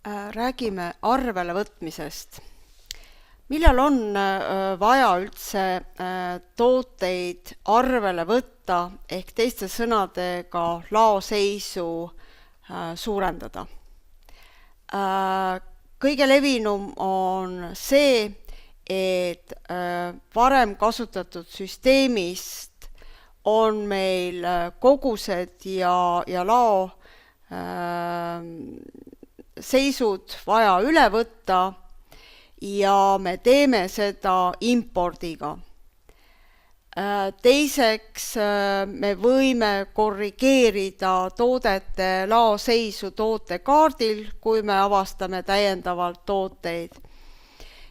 Räägime arvele võtmisest. Millal on vaja üldse tooteid arvele võtta ehk teiste sõnadega laoseisu suurendada? Kõige levinum on see, et varem kasutatud süsteemist on meil kogused ja lao seisud vaja üle võtta ja me teeme seda impordiga. Teiseks me võime korrigeerida toodete laoseisu tootekaardil, kui me avastame täiendavalt tooteid.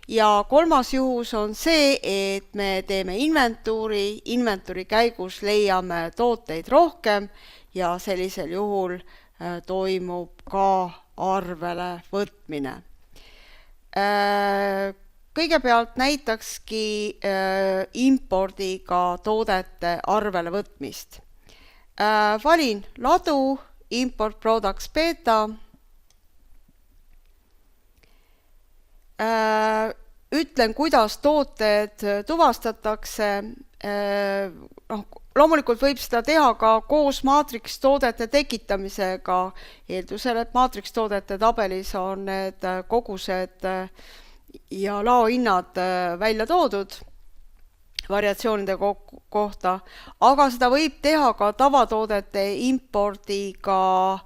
Ja kolmas juhus on see, et me teeme inventuuri käigus leiame tooteid rohkem ja sellisel juhul toimub ka arvele võtmine. Kõigepealt näitakski impordiga toodete arvele võtmist. Valin ladu, import products beta. Ütlen, kuidas tooted tuvastatakse. Loomulikult võib seda teha ka koos maatrikstoodete tekitamisega, eeldusel, et maatrikstoodete tabelis on need kogused ja laohinnad välja toodud variatsioonide kohta, aga seda võib teha ka tavatoodete impordiga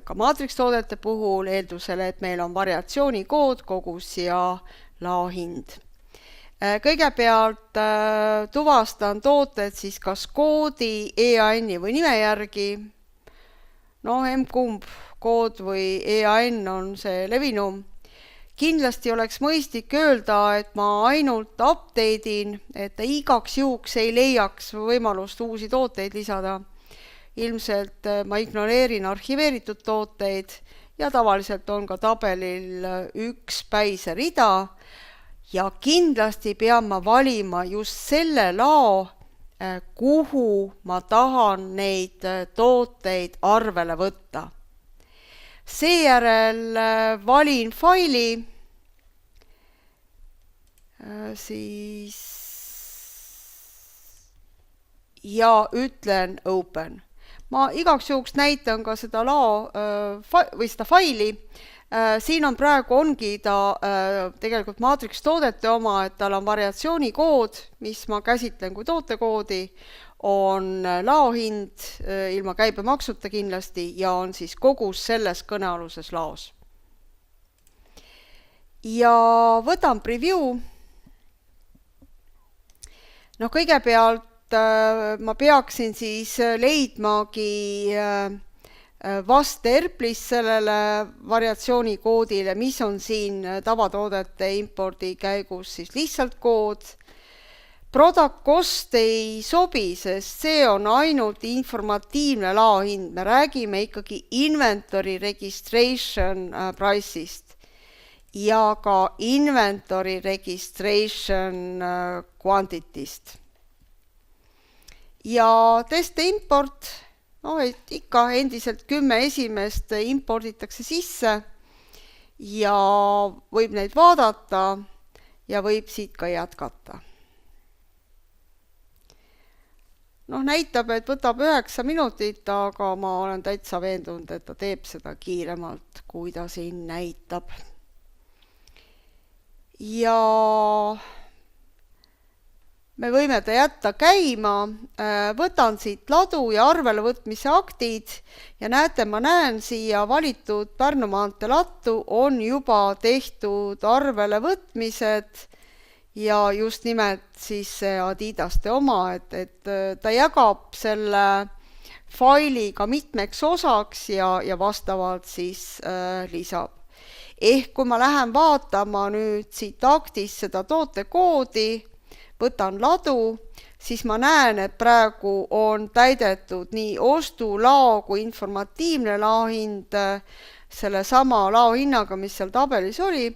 ka maatrikstoodete puhul, eeldusel, et meil on variatsioonikood, kogus ja laohind. Kõigepealt tuvastan tooted siis kas koodi, EAN-i või nime järgi. M-kumb kood või EAN on see levinum. Kindlasti oleks mõistlik öelda, et ma ainult update'in, et ta igaks juhuks ei leiaks võimalust uusi tooteid lisada. Ilmselt ma ignoreerin arhiveeritud tooteid ja tavaliselt on ka tabelil üks päise rida. Ja kindlasti pean ma valima just selle lao, kuhu ma tahan neid tooteid arvele võtta. Seejärel valin faili, ja ütlen open. Ma igaks juhuks näitan ka seda lao või seda faili. Siin on praegu ongi ta tegelikult maatrikstoodete oma, et tal on variatsioonikood, mis ma käsitlen kui tootekoodi, on laohind ilma käibemaksuta kindlasti ja on siis kogus selles kõnealuses laos. Ja võtan preview. Kõigepealt ma peaksin siis leidmagi vasterplis sellele variatsioonikoodile, mis on siin tavatoodete impordi käigus siis lihtsalt kood. Product cost ei sobi, sest see on ainult informatiivne laohind. Me räägime ikkagi inventory registration price'ist ja ka inventory registration quantity'st. Ja teste import. Et ikka endiselt 10 esimest imporditakse sisse ja võib neid vaadata ja võib siit ka jätkata. Näitab, et võtab 9 minutit, aga ma olen täitsa veendunud, et ta teeb seda kiiremalt, kui ta siin näitab. Ja me võime ta jätta käima, võtan siit ladu ja arvele võtmise aktid ja näete, ma näen siia valitud Pärnu maantee lattu on juba tehtud arvele võtmised ja just nimelt siis see Adidaste oma, et ta jagab selle faili ka mitmeks osaks ja vastavalt siis lisab. Ehk kui ma lähen vaatama nüüd siit aktis seda tootekoodi, võtan ladu, siis ma näen, et praegu on täidetud nii ostulao kui informatiivne laohind selle sama laohinnaga, mis seal tabelis oli,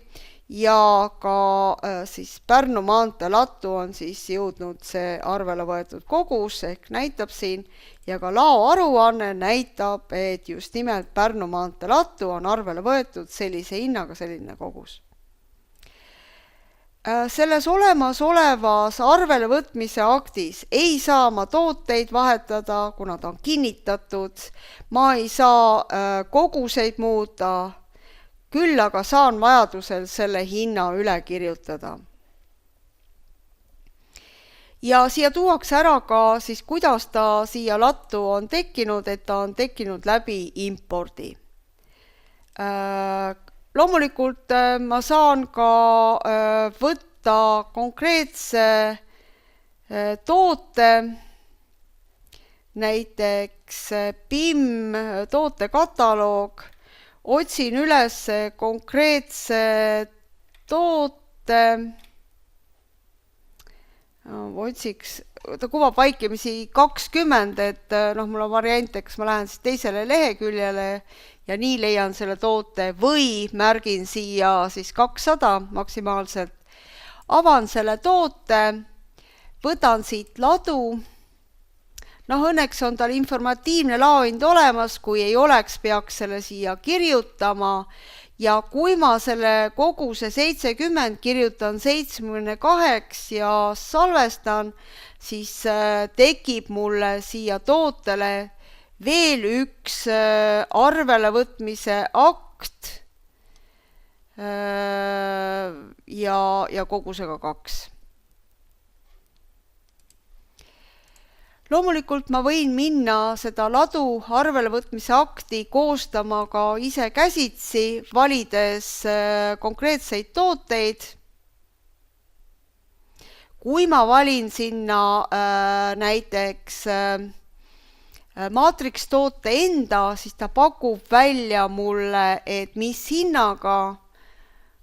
ja ka siis Pärnu maantee lattu on siis jõudnud see arvele võetud kogus ehk näitab siin ja ka laoaruanne näitab, et just nimelt Pärnu maantee lattu on arvele võetud sellise hinnaga selline kogus. Selles olemasolevas arvelevõtmise aktis ei saa ma tooteid vahetada, kuna ta on kinnitatud, ma ei saa koguseid muuta, küll aga saan vajadusel selle hinna üle kirjutada. Ja siia tuuakse ära ka siis, kuidas ta siia lattu on tekkinud, et ta on tekkinud läbi impordi. Loomulikult ma saan ka võtta konkreetse toote, näiteks PIM tootekataloog, otsin üles konkreetse toote, otsiks, ta kuvab vaikimisi 20, et mul on variant, eks ma lähen siis teisele leheküljele ja nii leian selle toote või märgin siia siis 200 maksimaalselt. Avan selle toote, võtan siit ladu. Õnneks on tal informatiivne laohind olemas, kui ei oleks, peaks selle siia kirjutama. Ja kui ma selle koguse 70 kirjutan 72 ja salvestan, siis tekib mulle siia tootele veel üks arvelevõtmise akt ja kogusega 2. Loomulikult ma võin minna seda ladu arvelevõtmise akti koostama ka ise käsitsi, valides konkreetseid tooteid. Kui ma valin sinna näiteks maatrikstoote enda, siis ta pakub välja mulle, et mis hinnaga,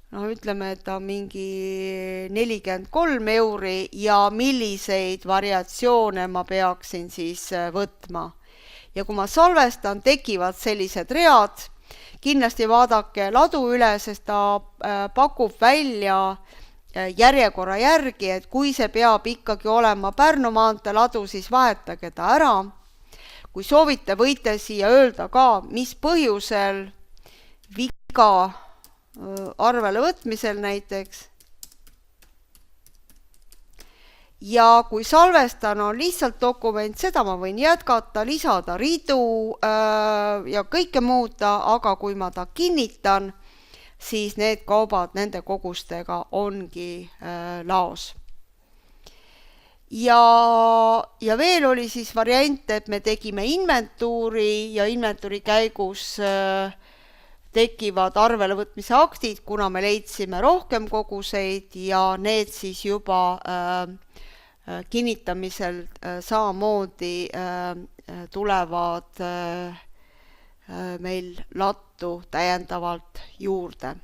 ütleme, et ta mingi 43 euri ja milliseid variatsioone ma peaksin siis võtma. Ja kui ma salvestan, tekivad sellised read. Kindlasti vaadake ladu üle, sest ta pakub välja järjekorra järgi, et kui see peab ikkagi olema Pärnu maantee ladu, siis vahetage ta ära. Kui soovite, võite siia öelda ka, mis põhjusel viga arvele võtmisel näiteks. Ja kui salvestan on lihtsalt dokument, seda ma võin jätkata, lisada ridu ja kõike muuta, aga kui ma ta kinnitan, siis need kaubad nende kogustega ongi laos. Ja veel oli siis variant, et me tegime inventuuri ja inventuuri käigus tekivad arvelevõtmise aktid, kuna me leidsime rohkem koguseid ja need siis juba kinnitamisel samamoodi tulevad meil lattu täiendavalt juurde.